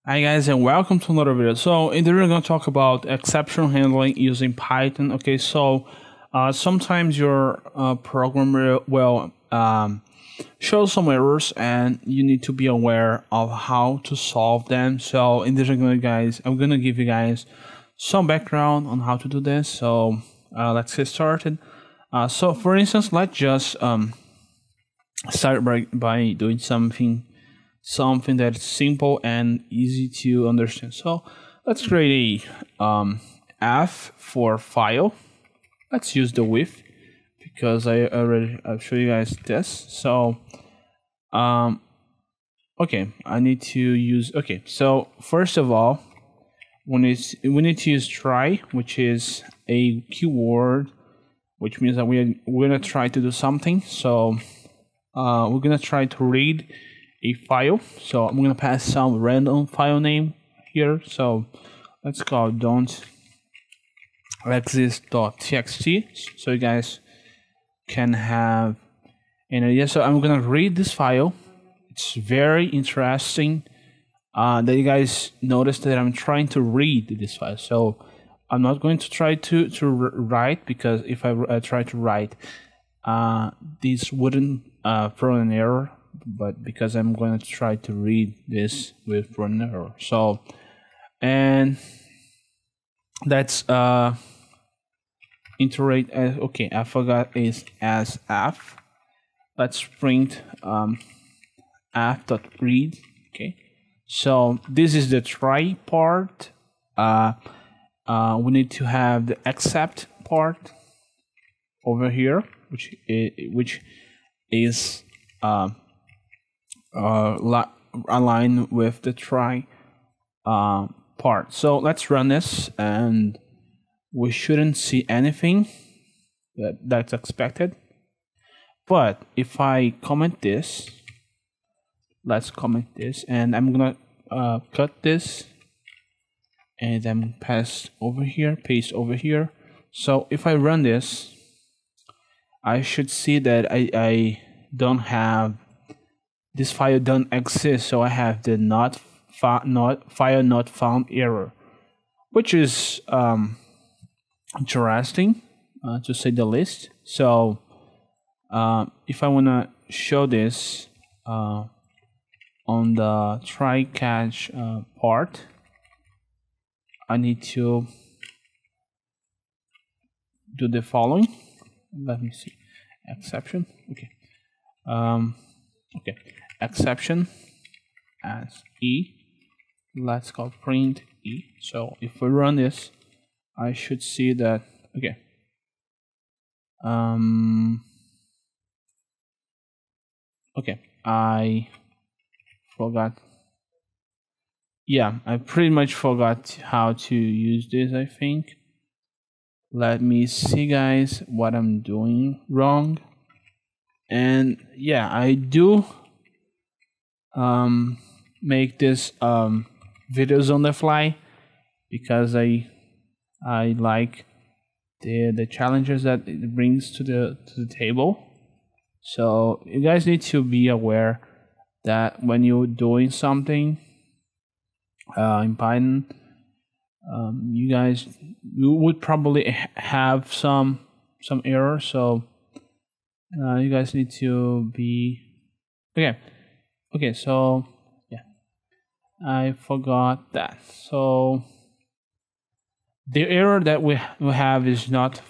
Hi guys and welcome to another video. So in this video we're going to talk about exception handling using Python. Okay, so sometimes your program will show some errors and you need to be aware of how to solve them. So in this video guys, I'm going to give you guys some background on how to do this. So let's get started. So for instance, let's just start by doing something that's simple and easy to understand. So let's create a F for file. Let's use the width because I'll show you guys this. So okay, I need to use so first of all we need to use try, which is a keyword, which means that we're gonna try to do something. So we're gonna try to read a file. So I'm gonna pass some random file name here. So let's call don't exist.txt so you guys can have an idea. So I'm gonna read this file. It's very interesting that you guys notice that I'm trying to read this file. So I'm not going to try to write, because if I try to write, this wouldn't throw an error, but because I'm going to try to read this with an error. So, and that's iterate as I forgot is as f. Let's print f.read. Okay, so this is the try part. We need to have the except part over here, which is align with the try part. So let's run this, and we shouldn't see anything that's expected. But if I comment this, let's comment this, and I'm gonna cut this and then paste over here. So if I run this, I should see that I don't have this file don't exist, so I have the file not found error, which is interesting to say the least. So if I wanna show this on the try catch part, I need to do the following. Let me see, exception. Okay, exception as e. Let's call print e. So if we run this, I should see that I forgot. Yeah, I pretty much forgot how to use this, I think. Let me see guys what I'm doing wrong. And yeah, I do make this videos on the fly because I like the challenges that it brings to the table. So you guys need to be aware that when you're doing something in Python, you would probably have some errors. So you guys need to be okay. So yeah, I forgot that. So the error that we have is not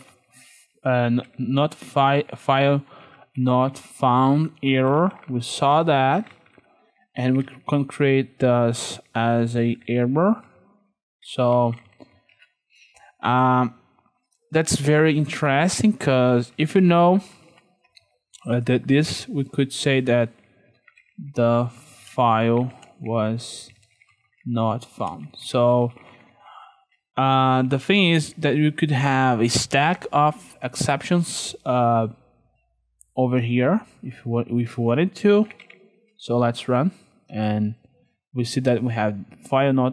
file not found error. We saw that, and we can create this as a error. So that's very interesting, because if you know that this, we could say that the file was not found. So the thing is that you could have a stack of exceptions over here if you wanted to. So let's run, and we see that we have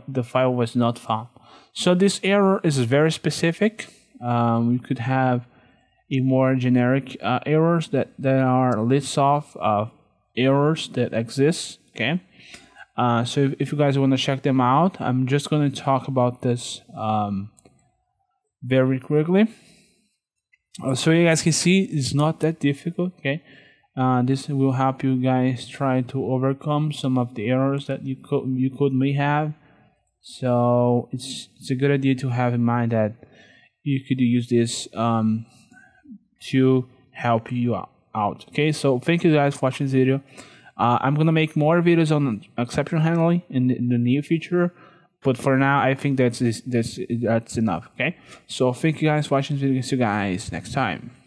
the file was not found. So this error is very specific. We could have a more generic errors that are lists of errors that exist. Okay, So if you guys want to check them out, I'm just going to talk about this very quickly. So you guys can see it's not that difficult. Okay, this will help you guys try to overcome some of the errors that you may have. So it's a good idea to have in mind that you could use this to help you out. Okay, so thank you guys for watching this video. I'm gonna make more videos on exception handling in the near future, but for now I think that's enough. Okay, so thank you guys for watching this video. See you guys next time.